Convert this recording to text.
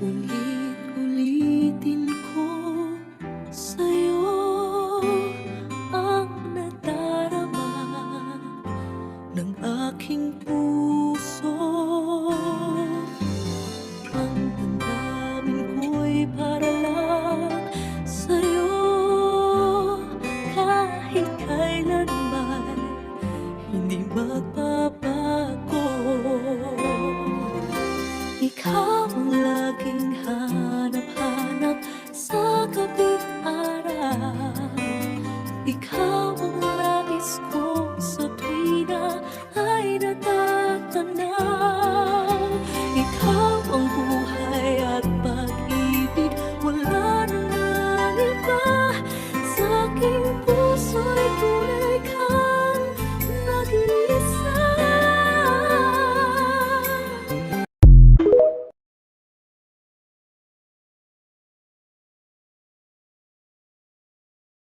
Ulit-ulitin ko sa'yo ang nadarama ng aking puso. Ang damdamin ko'y para lang sa'yo, kahit kailanman hindi magbabago. Ikaw ang laging hanap-hanap sa gabi.